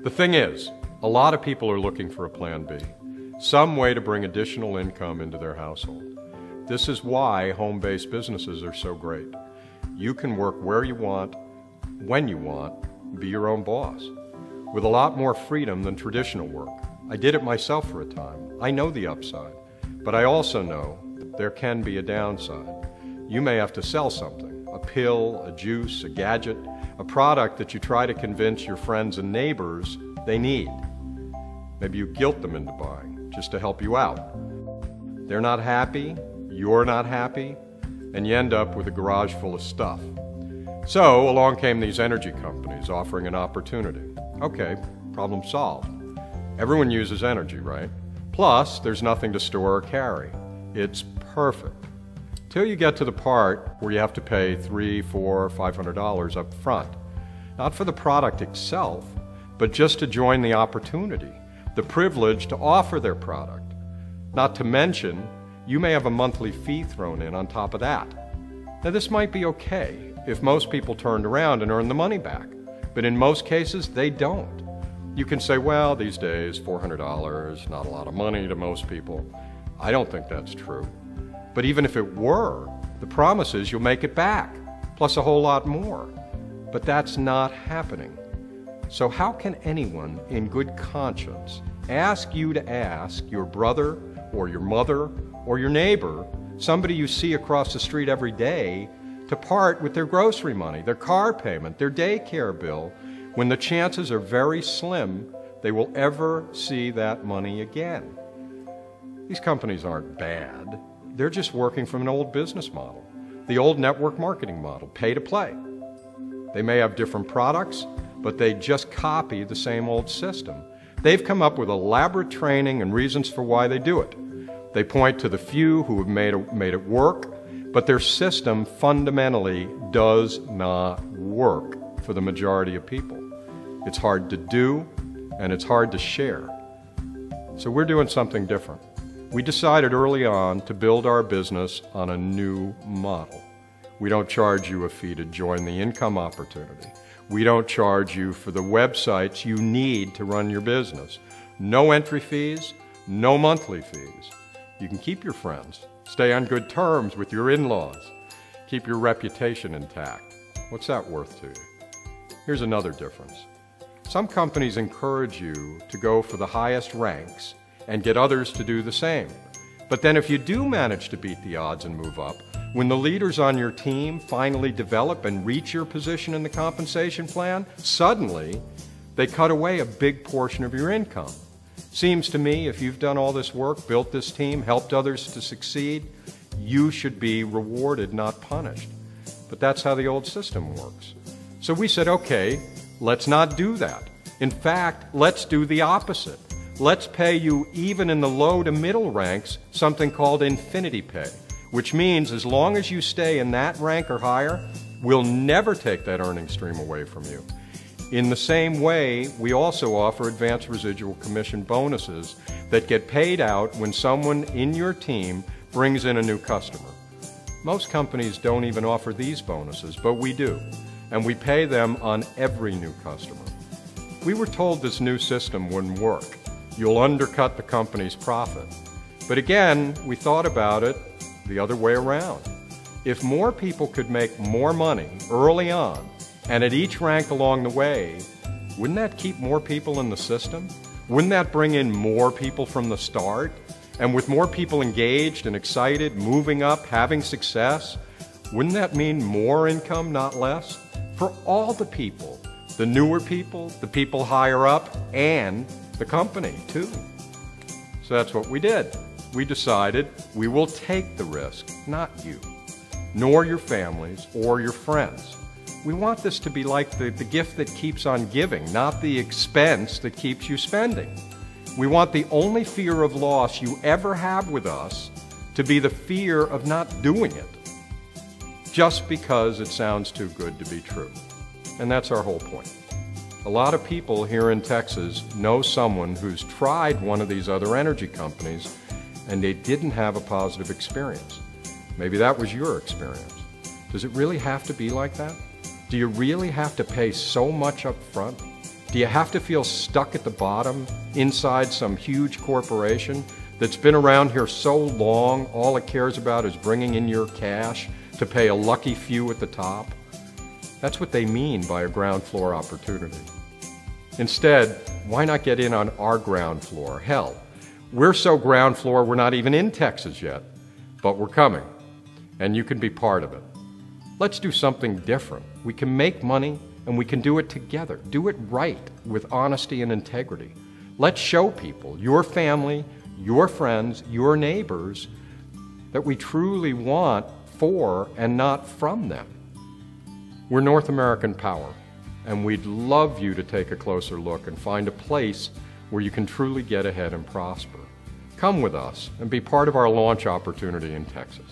The thing is, a lot of people are looking for a plan B, some way to bring additional income into their household. This is why home-based businesses are so great. You can work where you want, when you want, be your own boss, with a lot more freedom than traditional work. I did it myself for a time. I know the upside, but I also know that there can be a downside. You may have to sell something, a pill, a juice, a gadget, a product that you try to convince your friends and neighbors they need. Maybe you guilt them into buying just to help you out. They're not happy, you're not happy, and you end up with a garage full of stuff. So along came these energy companies offering an opportunity. Okay, problem solved. Everyone uses energy, right? Plus, there's nothing to store or carry. It's perfect. Till you get to the part where you have to pay $300, $400, $500 up front. Not for the product itself, but just to join the opportunity, the privilege to offer their product. Not to mention, you may have a monthly fee thrown in on top of that. Now this might be okay if most people turned around and earned the money back, but in most cases they don't. You can say, well, these days $400, not a lot of money to most people. I don't think that's true. But even if it were, the promise is you'll make it back, plus a whole lot more. But that's not happening. So how can anyone in good conscience ask you to ask your brother or your mother or your neighbor, somebody you see across the street every day, to part with their grocery money, their car payment, their daycare bill, when the chances are very slim they will ever see that money again? These companies aren't bad. They're just working from an old business model, the old network marketing model, pay to play. They may have different products, but they just copy the same old system. They've come up with elaborate training and reasons for why they do it. They point to the few who have made it work, but their system fundamentally does not work for the majority of people. It's hard to do, and it's hard to share. So we're doing something different. We decided early on to build our business on a new model. We don't charge you a fee to join the income opportunity. We don't charge you for the websites you need to run your business. No entry fees, no monthly fees. You can keep your friends, stay on good terms with your in-laws, keep your reputation intact. What's that worth to you? Here's another difference. Some companies encourage you to go for the highest ranks and get others to do the same. But then if you do manage to beat the odds and move up, when the leaders on your team finally develop and reach your position in the compensation plan, suddenly they cut away a big portion of your income. Seems to me if you've done all this work, built this team, helped others to succeed, you should be rewarded, not punished. But that's how the old system works. So we said, okay, let's not do that. In fact, let's do the opposite. Let's pay you, even in the low to middle ranks, something called infinity pay, which means as long as you stay in that rank or higher, we'll never take that earning stream away from you. In the same way, we also offer advanced residual commission bonuses that get paid out when someone in your team brings in a new customer. Most companies don't even offer these bonuses, but we do, and we pay them on every new customer. We were told this new system wouldn't work. You'll undercut the company's profit. But again, we thought about it the other way around. If more people could make more money early on and at each rank along the way, wouldn't that keep more people in the system? Wouldn't that bring in more people from the start? And with more people engaged and excited, moving up, having success, wouldn't that mean more income, not less? For all the people, the newer people, the people higher up, and the company too. So that's what we did. We decided we will take the risk, not you, nor your families or your friends. We want this to be like the gift that keeps on giving, not the expense that keeps you spending. We want the only fear of loss you ever have with us to be the fear of not doing it, just because it sounds too good to be true. And that's our whole point. A lot of people here in Texas know someone who's tried one of these other energy companies and they didn't have a positive experience. Maybe that was your experience. Does it really have to be like that? Do you really have to pay so much up front? Do you have to feel stuck at the bottom inside some huge corporation that's been around here so long all it cares about is bringing in your cash to pay a lucky few at the top? That's what they mean by a ground floor opportunity. Instead, why not get in on our ground floor? Hell, we're so ground floor we're not even in Texas yet, but we're coming, and you can be part of it. Let's do something different. We can make money, and we can do it together. Do it right, with honesty and integrity. Let's show people, your family, your friends, your neighbors, that we truly want for and not from them. We're North American Power, and we'd love you to take a closer look and find a place where you can truly get ahead and prosper. Come with us and be part of our launch opportunity in Texas.